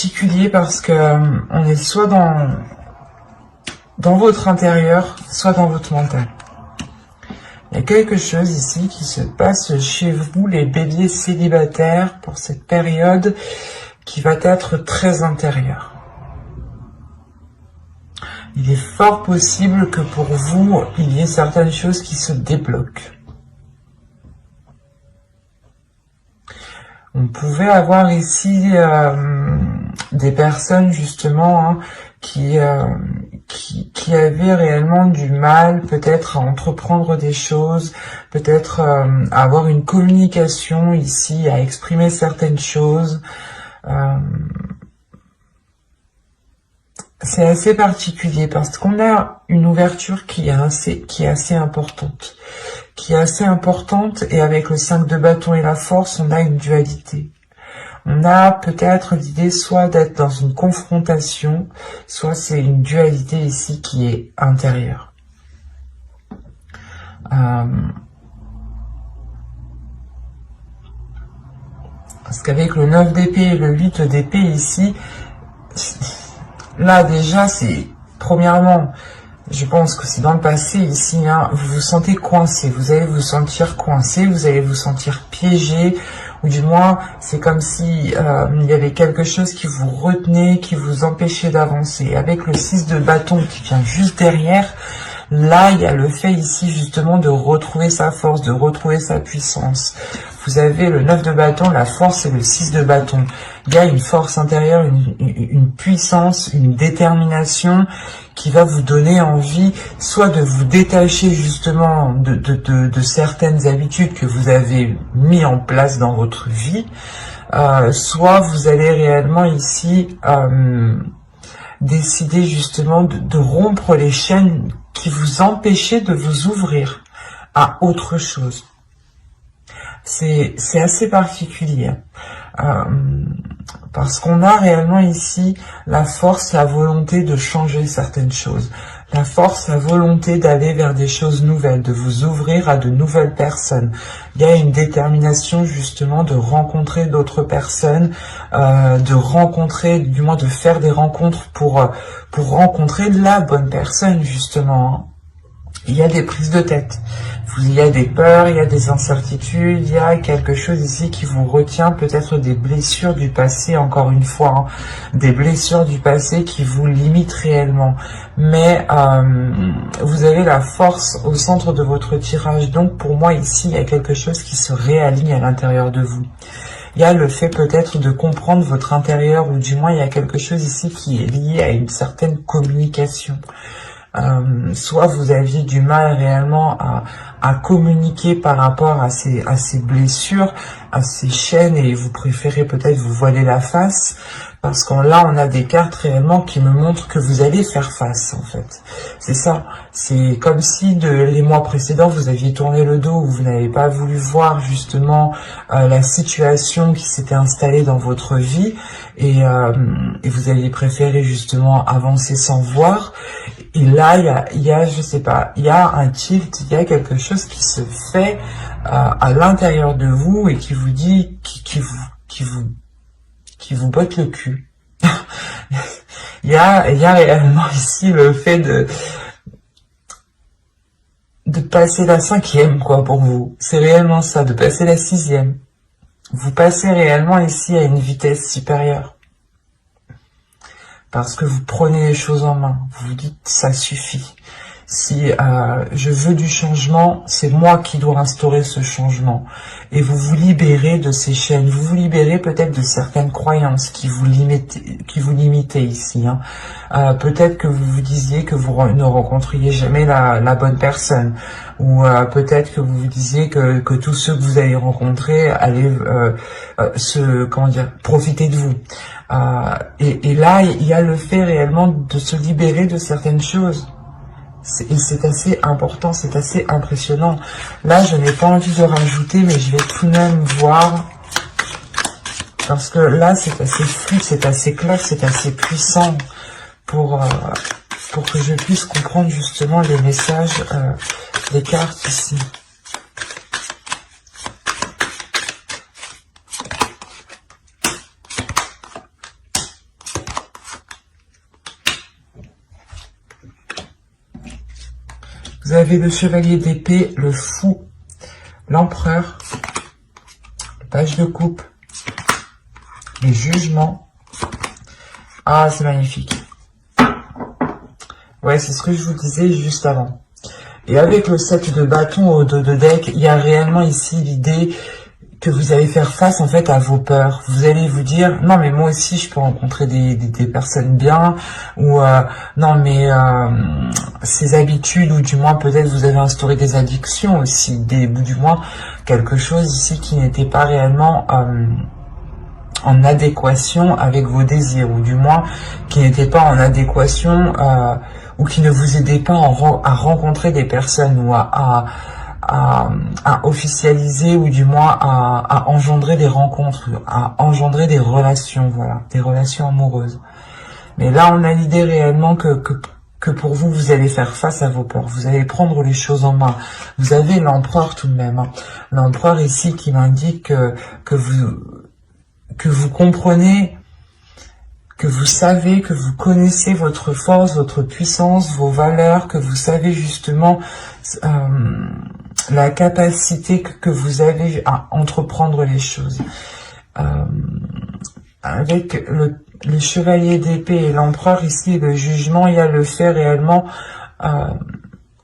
particulier parce que on est soit dans votre intérieur, soit dans votre mental. Il y a quelque chose ici qui se passe chez vous, les béliers célibataires, pour cette période qui va être très intérieure. Il est fort possible que pour vous, il y ait certaines choses qui se débloquent. On pouvait avoir ici des personnes justement qui avaient réellement du mal peut-être à entreprendre des choses, peut-être à avoir une communication ici, à exprimer certaines choses. C'est assez particulier parce qu'on a une ouverture qui est assez importante. Et avec le 5 de bâton et la force, on a une dualité. On a peut-être l'idée soit d'être dans une confrontation, soit c'est une dualité ici qui est intérieure. Parce qu'avec le 9 d'épée et le 8 d'épée ici, là déjà c'est, premièrement, je pense que c'est dans le passé ici, vous vous sentez coincé, vous allez vous sentir coincé, vous allez vous sentir piégé, ou du moins c'est comme si il y avait quelque chose qui vous retenait, qui vous empêchait d'avancer. Avec le 6 de bâton qui vient juste derrière, là il y a le fait ici justement de retrouver sa force, de retrouver sa puissance. Vous avez le 9 de bâton, la force et le 6 de bâton. Il y a une force intérieure, une puissance, une détermination qui va vous donner envie soit de vous détacher justement de certaines habitudes que vous avez mis en place dans votre vie, soit vous allez réellement ici décider justement de rompre les chaînes qui vous empêchaient de vous ouvrir à autre chose. C'est assez particulier. Parce qu'on a réellement ici la force, la volonté de changer certaines choses. La force, la volonté d'aller vers des choses nouvelles, de vous ouvrir à de nouvelles personnes. Il y a une détermination justement de rencontrer d'autres personnes, de rencontrer, du moins de faire des rencontres pour rencontrer la bonne personne justement. Il y a des prises de tête, il y a des peurs, il y a des incertitudes, il y a quelque chose ici qui vous retient, peut-être des blessures du passé, encore une fois, des blessures du passé qui vous limitent réellement. Mais vous avez la force au centre de votre tirage, donc pour moi ici, il y a quelque chose qui se réaligne à l'intérieur de vous. Il y a le fait peut-être de comprendre votre intérieur, ou du moins il y a quelque chose ici qui est lié à une certaine communication. Soit vous aviez du mal réellement à communiquer par rapport à ces blessures, à ces chaînes, et vous préférez peut-être vous voiler la face, parce que là on a des cartes réellement qui me montrent que vous allez faire face en fait. C'est ça, c'est comme si les mois précédents vous aviez tourné le dos, ou vous n'avez pas voulu voir justement la situation qui s'était installée dans votre vie, et vous aviez préféré justement avancer sans voir. Et là, il y a, je sais pas, il y a un tilt, il y a quelque chose qui se fait à l'intérieur de vous et qui vous dit, qui vous botte le cul. il y a réellement ici le fait de passer la 5e, quoi, pour vous. C'est réellement ça, de passer la 6e. Vous passez réellement ici à une vitesse supérieure. Parce que vous prenez les choses en main, vous vous dites ça suffit. Si je veux du changement, c'est moi qui dois instaurer ce changement. Et vous vous libérez de ces chaînes, vous vous libérez peut-être de certaines croyances qui vous limitaient ici. Peut-être que vous vous disiez que vous ne rencontriez jamais la bonne personne. Ou peut-être que vous vous disiez que tous ceux que vous allez rencontrer allaient profiter de vous. Et là, il y a le fait réellement de se libérer de certaines choses. Et c'est assez important, c'est assez impressionnant. Là, je n'ai pas envie de rajouter, mais je vais tout de même voir. Parce que là, c'est assez fluide, c'est assez clair, c'est assez puissant pour que je puisse comprendre justement les messages des cartes ici. Vous avez le chevalier d'épée, le fou, l'empereur, le page de coupe, le jugement. Ah, c'est magnifique. Ouais, c'est ce que je vous disais juste avant. Et avec le 7 de bâton au dos de deck, il y a réellement ici l'idée que vous allez faire face en fait à vos peurs. Vous allez vous dire non mais moi aussi je peux rencontrer des personnes bien, ou non mais ces habitudes, ou du moins peut-être vous avez instauré des addictions aussi, ou du moins quelque chose ici qui n'était pas réellement en adéquation avec vos désirs, ou du moins qui n'était pas en adéquation ou qui ne vous aidait pas à rencontrer des personnes, ou à officialiser, ou du moins à engendrer des rencontres, à engendrer des relations, voilà, des relations amoureuses. Mais là, on a l'idée réellement que pour vous, vous allez faire face à vos peurs, vous allez prendre les choses en main. Vous avez l'empereur tout de même, hein. L'empereur ici qui m'indique que vous comprenez, que vous savez, que vous connaissez votre force, votre puissance, vos valeurs, que vous savez justement la capacité que vous avez à entreprendre les choses. Avec le chevalier d'épée et l'empereur ici, le jugement, il y a le fait réellement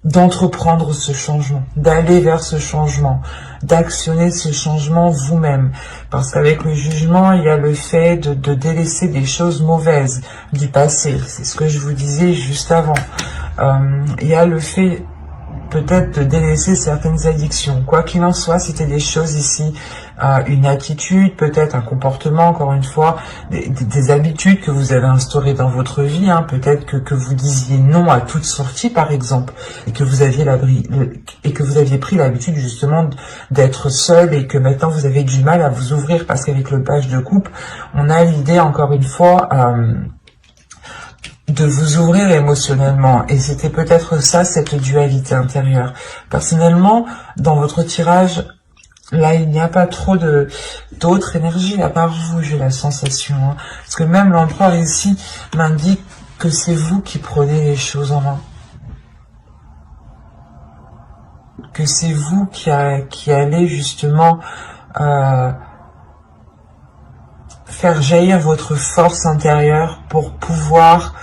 d'entreprendre ce changement, d'aller vers ce changement, d'actionner ce changement vous-même. Parce qu'avec le jugement, il y a le fait de délaisser des choses mauvaises du passé. C'est ce que je vous disais juste avant. Il y a le fait peut-être de délaisser certaines addictions. Quoi qu'il en soit, c'était des choses ici, une attitude, peut-être un comportement, encore une fois, des habitudes que vous avez instaurées dans votre vie, hein. Peut-être que vous disiez non à toute sortie, par exemple, et que vous aviez pris l'habitude justement d'être seul, et que maintenant vous avez du mal à vous ouvrir, parce qu'avec le page de coupe, on a l'idée, encore une fois, de vous ouvrir émotionnellement, et c'était peut-être ça, cette dualité intérieure. Personnellement, dans votre tirage, là, il n'y a pas trop d'autres énergies à part vous, j'ai la sensation, hein. Parce que même l'empereur ici m'indique que c'est vous qui prenez les choses en main. Que c'est vous qui allez justement faire jaillir votre force intérieure pour pouvoir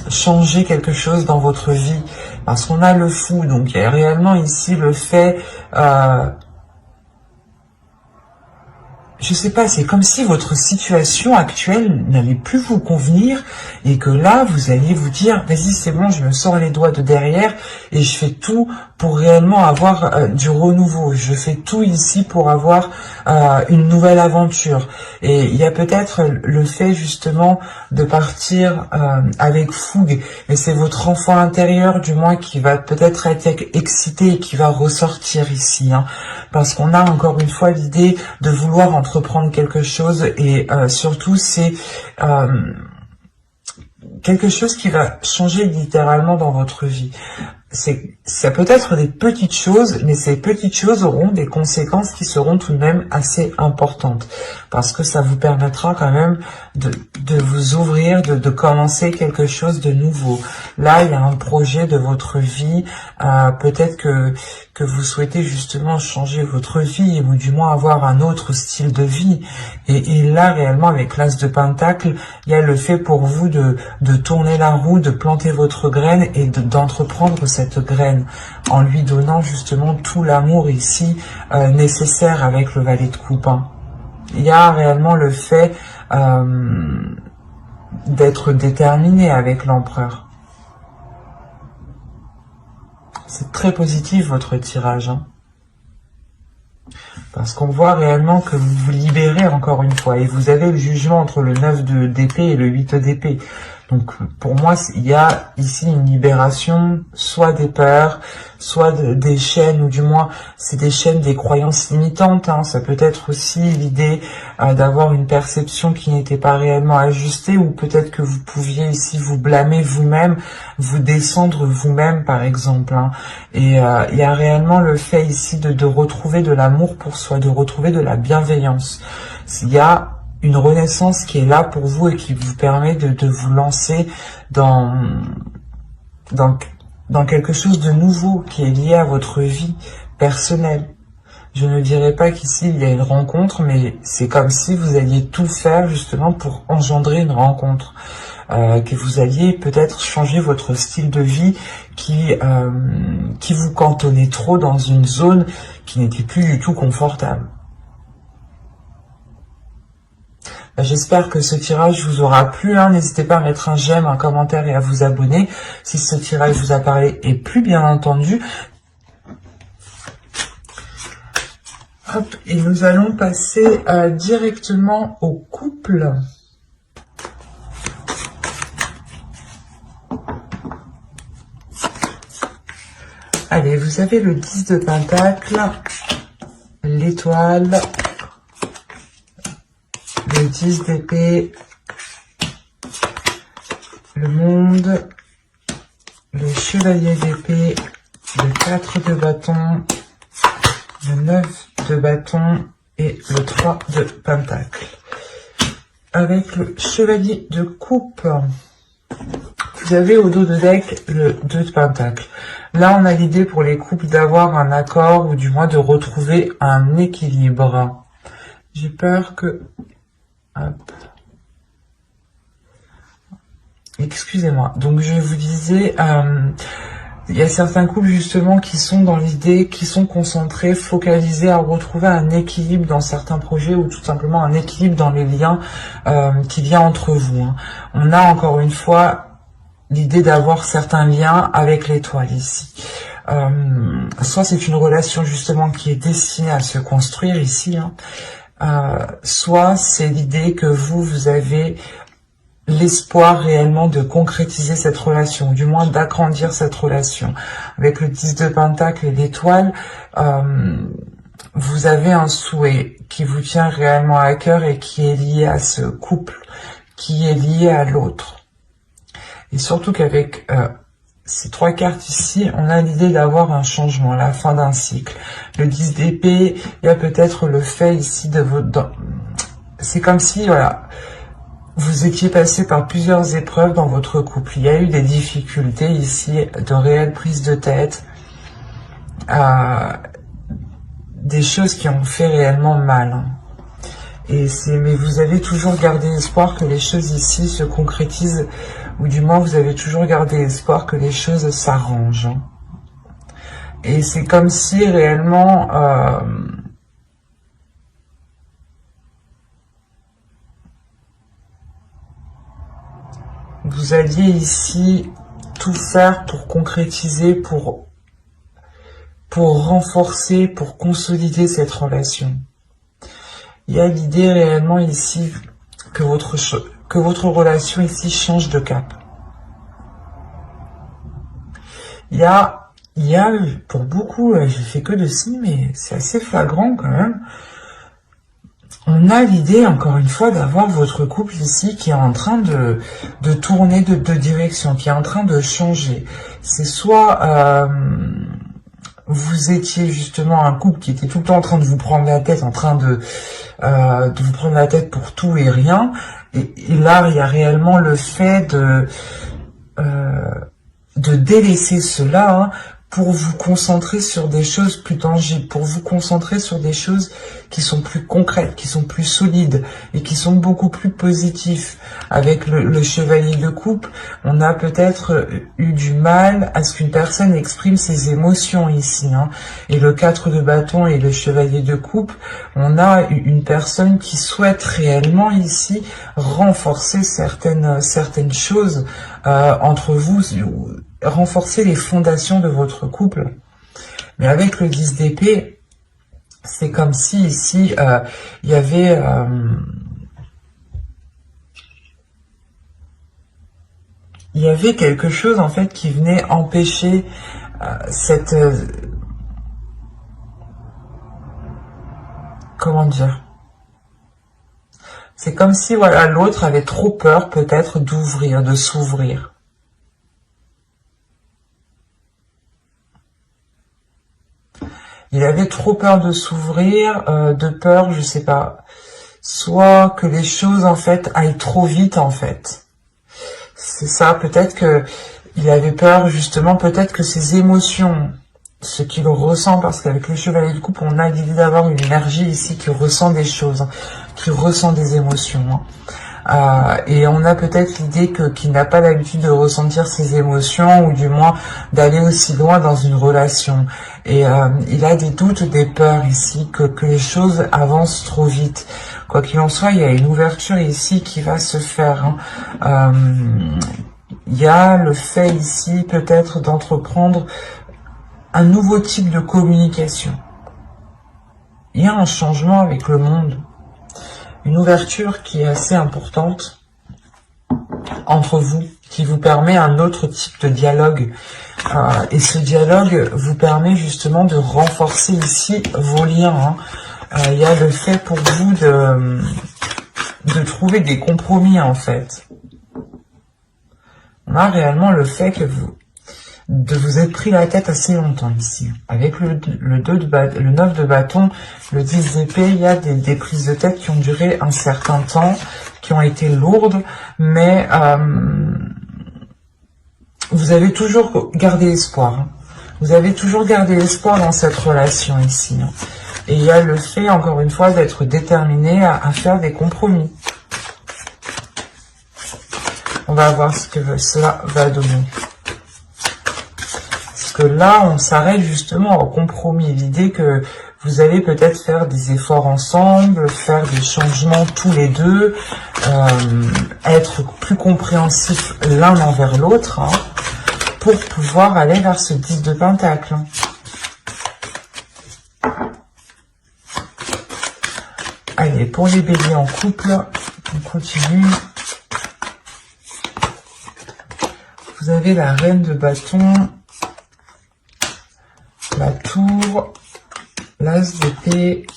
changer quelque chose dans votre vie. Parce qu'on a le fou, donc il y a réellement ici le fait, je sais pas, c'est comme si votre situation actuelle n'allait plus vous convenir, et que là, vous alliez vous dire, vas-y, c'est bon, je me sors les doigts de derrière, et je fais tout pour réellement avoir du renouveau. Je fais tout ici pour avoir une nouvelle aventure. Et il y a peut-être le fait justement de partir avec fougue, mais c'est votre enfant intérieur, du moins, qui va peut-être être excité et qui va ressortir ici, hein. Parce qu'on a encore une fois l'idée de vouloir entreprendre quelque chose, et surtout c'est quelque chose qui va changer littéralement dans votre vie. Ça peut être des petites choses, mais ces petites choses auront des conséquences qui seront tout de même assez importantes, parce que ça vous permettra quand même de vous ouvrir, de commencer quelque chose de nouveau. Là, il y a un projet de votre vie, peut-être que vous souhaitez justement changer votre vie, ou du moins avoir un autre style de vie. Et là, réellement, avec l'As de Pentacle, il y a le fait pour vous de tourner la roue, de planter votre graine, et d'entreprendre cette graine, en lui donnant justement tout l'amour ici nécessaire avec le valet de coupe, hein. Il y a réellement le fait d'être déterminé avec l'empereur. C'est très positif votre tirage, hein. Parce qu'on voit réellement que vous vous libérez encore une fois. Et vous avez le jugement entre le 9 d'épée et le 8 d'épée. Donc pour moi, il y a ici une libération, soit des peurs, soit des chaînes, ou du moins c'est des chaînes des croyances limitantes, hein. Ça peut être aussi l'idée d'avoir une perception qui n'était pas réellement ajustée, ou peut-être que vous pouviez ici vous blâmer vous-même, vous descendre vous-même par exemple, hein. Et il y a réellement le fait ici de retrouver de l'amour pour soi, de retrouver de la bienveillance. Il y a une renaissance qui est là pour vous, et qui vous permet de vous lancer dans dans quelque chose de nouveau qui est lié à votre vie personnelle. Je ne dirais pas qu'ici il y a une rencontre, mais c'est comme si vous alliez tout faire justement pour engendrer une rencontre. Que vous alliez peut-être changer votre style de vie qui vous cantonnait trop dans une zone qui n'était plus du tout confortable. J'espère que ce tirage vous aura plu. N'hésitez pas à mettre un j'aime, un commentaire et à vous abonner si ce tirage vous a parlé et plus bien entendu. Hop, et nous allons passer directement au couple. Allez, vous avez le 10 de Pentacle, l'étoile, le 10 d'épée, le monde, le chevalier d'épée, le 4 de bâton, le 9 de bâton et le 3 de Pentacle. Avec le chevalier de coupe, vous avez au dos de deck le 2 de Pentacle. Là, on a l'idée pour les couples d'avoir un accord ou du moins de retrouver un équilibre. J'ai peur que... Hop. Excusez-moi. Donc, je vous disais... il y a certains couples justement qui sont dans l'idée, qui sont concentrés, focalisés à retrouver un équilibre dans certains projets ou tout simplement un équilibre dans les liens qu'il y a entre vous. On a encore une fois l'idée d'avoir certains liens avec l'étoile ici. Soit c'est une relation justement qui est destinée à se construire ici, soit c'est l'idée que vous avez l'espoir réellement de concrétiser cette relation, ou du moins d'agrandir cette relation. Avec le 10 de Pentacle et l'étoile, vous avez un souhait qui vous tient réellement à cœur et qui est lié à ce couple, qui est lié à l'autre. Et surtout qu'avec ces 3 cartes ici, on a l'idée d'avoir un changement, la fin d'un cycle. Le 10 d'épée, il y a peut-être le fait ici de votre... C'est comme si, voilà... Vous étiez passé par plusieurs épreuves dans votre couple. Il y a eu des difficultés ici, de réelles prises de tête, des choses qui ont fait réellement mal. Mais vous avez toujours gardé espoir que les choses ici se concrétisent, ou du moins vous avez toujours gardé espoir que les choses s'arrangent. Et c'est comme si réellement... vous alliez ici tout faire pour concrétiser, pour renforcer, pour consolider cette relation. Il y a l'idée réellement ici que votre relation ici change de cap. Il y a pour beaucoup, j'ai fait que de signes, mais c'est assez flagrant quand même. On a l'idée, encore une fois, d'avoir votre couple ici qui est en train de tourner de direction, qui est en train de changer. C'est soit vous étiez justement un couple qui était tout le temps en train de vous prendre la tête, en train de vous prendre la tête pour tout et rien. Et là, il y a réellement le fait de délaisser cela, pour vous concentrer sur des choses plus tangibles, pour vous concentrer sur des choses qui sont plus concrètes, qui sont plus solides et qui sont beaucoup plus positifs. Avec le chevalier de coupe, on a peut-être eu du mal à ce qu'une personne exprime ses émotions ici. Et le 4 de bâton et le chevalier de coupe, on a une personne qui souhaite réellement ici renforcer certaines choses entre vous, renforcer les fondations de votre couple. Mais avec le 10 d'épée, c'est comme si ici, il y avait... il y avait quelque chose en fait qui venait empêcher cette... comment dire? C'est comme si voilà, l'autre avait trop peur peut-être d'ouvrir, de s'ouvrir. Il avait trop peur de s'ouvrir, de peur, je sais pas, soit que les choses en fait aillent trop vite en fait. C'est ça, peut-être que Il avait peur justement peut-être que ses émotions, ce qu'il ressent, parce qu'avec le chevalier de coupe, on a l'idée d'avoir une énergie ici qui ressent des choses, qui ressent des émotions. Et on a peut-être l'idée qu'il n'a pas l'habitude de ressentir ses émotions, ou du moins d'aller aussi loin dans une relation. Et il a des doutes, des peurs ici, que les choses avancent trop vite. Quoi qu'il en soit, il y a une ouverture ici qui va se faire. Il y a le fait ici peut-être d'entreprendre un nouveau type de communication. Il y a un changement avec le monde. Une ouverture qui est assez importante entre vous, qui vous permet un autre type de dialogue. Et ce dialogue vous permet justement de renforcer ici vos liens. Il y a le fait pour vous de trouver des compromis en fait. On a réellement le fait que vous être pris la tête assez longtemps ici. Avec le 9 de bâton, le 10 d'épée, il y a des prises de tête qui ont duré un certain temps, qui ont été lourdes, mais vous avez toujours gardé espoir. Vous avez toujours gardé espoir dans cette relation ici. Et il y a le fait, encore une fois, d'être déterminé à faire des compromis. On va voir ce que cela va donner. Parce que là, on s'arrête justement au compromis. L'idée que vous allez peut-être faire des efforts ensemble, faire des changements tous les deux, être plus compréhensifs l'un envers l'autre, pour pouvoir aller vers ce 10 de Pentacle. Allez, pour les béliers en couple, on continue. Vous avez la reine de bâton, la tour, l'as d'épée,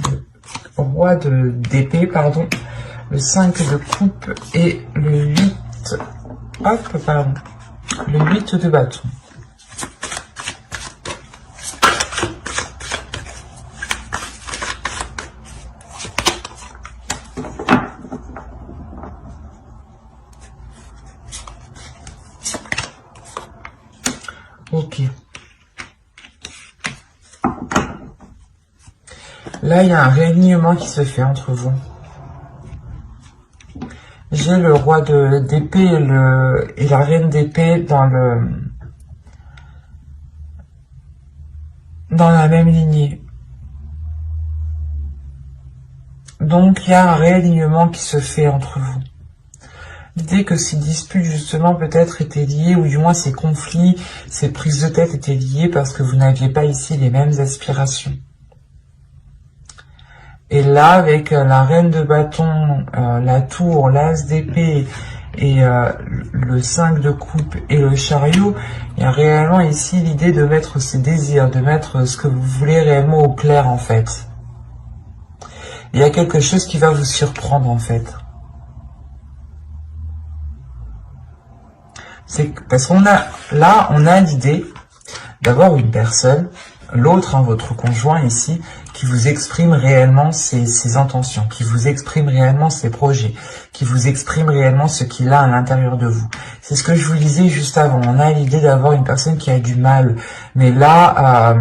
le roi d'épée, pardon, le 5 de coupe et le 8, le 8 de bâton. Ok. Là, il y a un réalignement qui se fait entre vous. J'ai le roi d'épée et la reine d'épée dans la même lignée. Donc, il y a un réalignement qui se fait entre vous. L'idée que ces disputes, justement, peut-être étaient liées, ou du moins ces conflits, ces prises de tête étaient liées parce que vous n'aviez pas ici les mêmes aspirations. Et là, avec la reine de bâton, la tour, l'as d'épée et le 5 de coupe et le chariot, il y a réellement ici l'idée de mettre ses désirs, de mettre ce que vous voulez réellement au clair, en fait. Il y a quelque chose qui va vous surprendre, en fait. C'est parce qu'on a, là, on a l'idée d'avoir une personne, l'autre, votre conjoint ici, qui vous exprime réellement ses intentions, qui vous exprime réellement ses projets, qui vous exprime réellement ce qu'il a à l'intérieur de vous. C'est ce que je vous disais juste avant. On a l'idée d'avoir une personne qui a du mal. Mais là,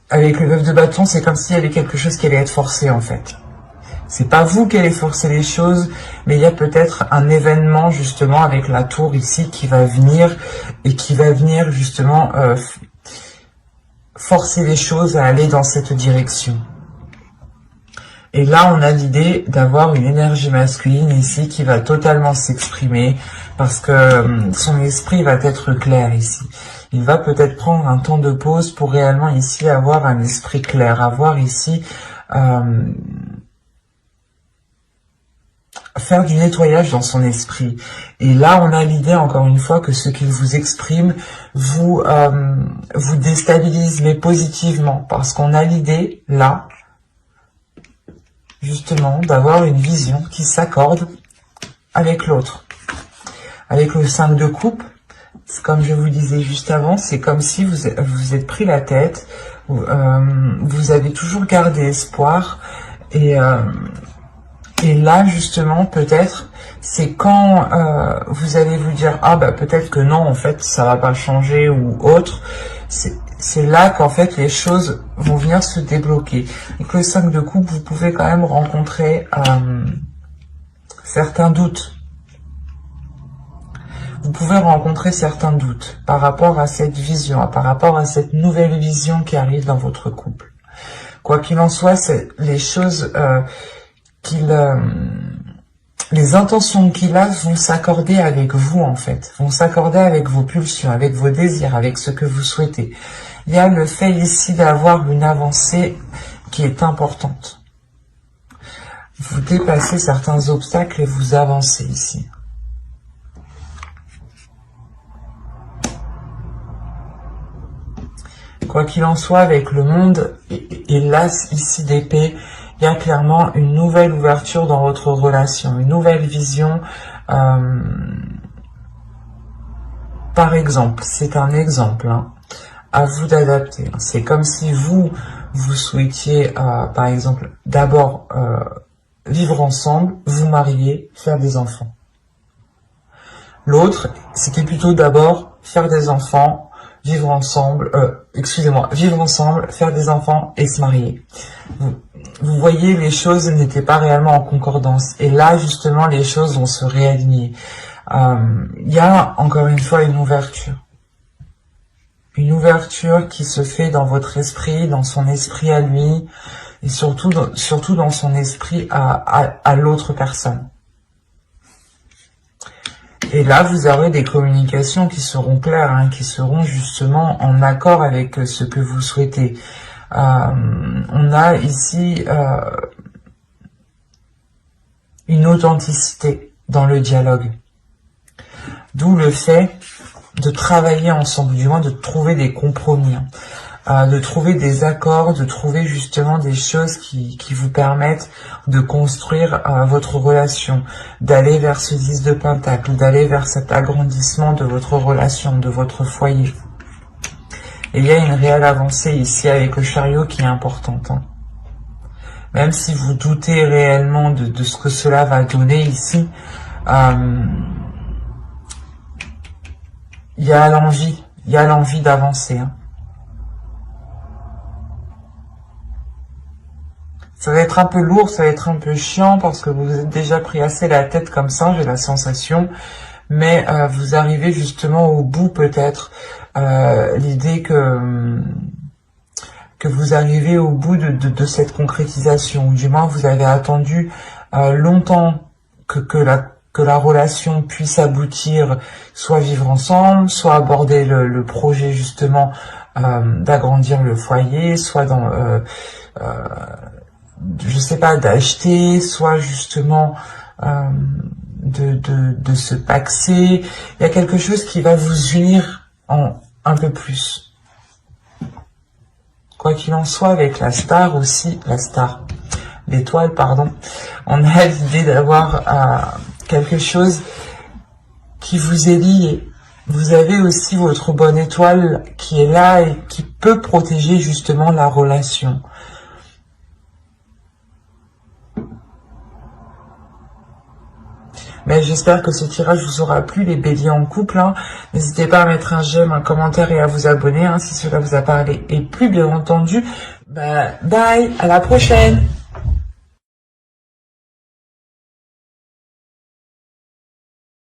avec le 9 de bâton, c'est comme s'il y avait quelque chose qui allait être forcé, en fait. C'est pas vous qui allez forcer les choses, mais il y a peut-être un événement, justement, avec la tour ici qui va venir, et qui va venir, justement, forcer les choses à aller dans cette direction. Et là, on a l'idée d'avoir une énergie masculine ici qui va totalement s'exprimer parce que son esprit va être clair ici. Il va peut-être prendre un temps de pause pour réellement ici avoir un esprit clair, avoir ici faire du nettoyage dans son esprit. Et là, on a l'idée, encore une fois, que ce qu'il vous exprime vous déstabilise, mais positivement. Parce qu'on a l'idée, là, justement, d'avoir une vision qui s'accorde avec l'autre. Avec le 5 de coupe, comme je vous disais juste avant, c'est comme si vous êtes pris la tête, vous avez toujours gardé espoir, et Et là, justement, peut-être, c'est quand vous allez vous dire, ah bah peut-être que non, en fait, ça va pas changer ou autre. C'est là qu'en fait, les choses vont venir se débloquer. Avec le 5 de coupe, vous pouvez quand même rencontrer certains doutes. Vous pouvez rencontrer certains doutes par rapport à cette vision, par rapport à cette nouvelle vision qui arrive dans votre couple. Quoi qu'il en soit, c'est les choses les intentions qu'il a vont s'accorder avec vous, en fait, vont s'accorder avec vos pulsions, avec vos désirs, avec ce que vous souhaitez. Il y a le fait ici d'avoir une avancée qui est importante. Vous dépassez certains obstacles et vous avancez ici. Quoi qu'il en soit, avec le monde et l'as ici d'épée, il y a clairement une nouvelle ouverture dans votre relation, une nouvelle vision. Par exemple, c'est un exemple, hein, à vous d'adapter. C'est comme si vous souhaitiez, par exemple, d'abord vivre ensemble, vous marier, faire des enfants. L'autre, c'était plutôt d'abord faire des enfants, vivre ensemble, vivre ensemble, faire des enfants et se marier. Vous voyez, les choses n'étaient pas réellement en concordance. Et là, justement, les choses vont se réaligner. Il y a, encore une fois, une ouverture. Une ouverture qui se fait dans votre esprit, dans son esprit à lui, et surtout dans son esprit à l'autre personne. Et là, vous aurez des communications qui seront claires, hein, qui seront justement en accord avec ce que vous souhaitez. On a ici une authenticité dans le dialogue. D'où le fait de travailler ensemble, du moins de trouver des compromis, hein, de trouver des accords, de trouver justement des choses qui vous permettent de construire votre relation, d'aller vers ce 10 de Pentacle, d'aller vers cet agrandissement de votre relation, de votre foyer. Et il y a une réelle avancée ici avec le chariot qui est importante. Hein. Même si vous doutez réellement de ce que cela va donner ici, il y a l'envie d'avancer. Hein. Ça va être un peu lourd, ça va être un peu chiant parce que vous vous êtes déjà pris assez la tête comme ça, j'ai la sensation. Mais vous arrivez justement au bout peut-être. L'idée que vous arrivez au bout de cette concrétisation, ou du moins vous avez attendu longtemps que la relation puisse aboutir, soit vivre ensemble, soit aborder le projet justement d'agrandir le foyer, soit dans je sais pas, d'acheter, soit justement de se paxer. Il y a quelque chose qui va vous unir un peu plus. Quoi qu'il en soit, avec la star aussi, l'étoile, pardon, on a l'idée d'avoir quelque chose qui vous est lié. Vous avez aussi votre bonne étoile qui est là et qui peut protéger justement la relation. Mais j'espère que ce tirage vous aura plu, les béliers en couple. Hein. N'hésitez pas à mettre un j'aime, un commentaire et à vous abonner hein, si cela vous a parlé. Et plus bien entendu, bye, à la prochaine.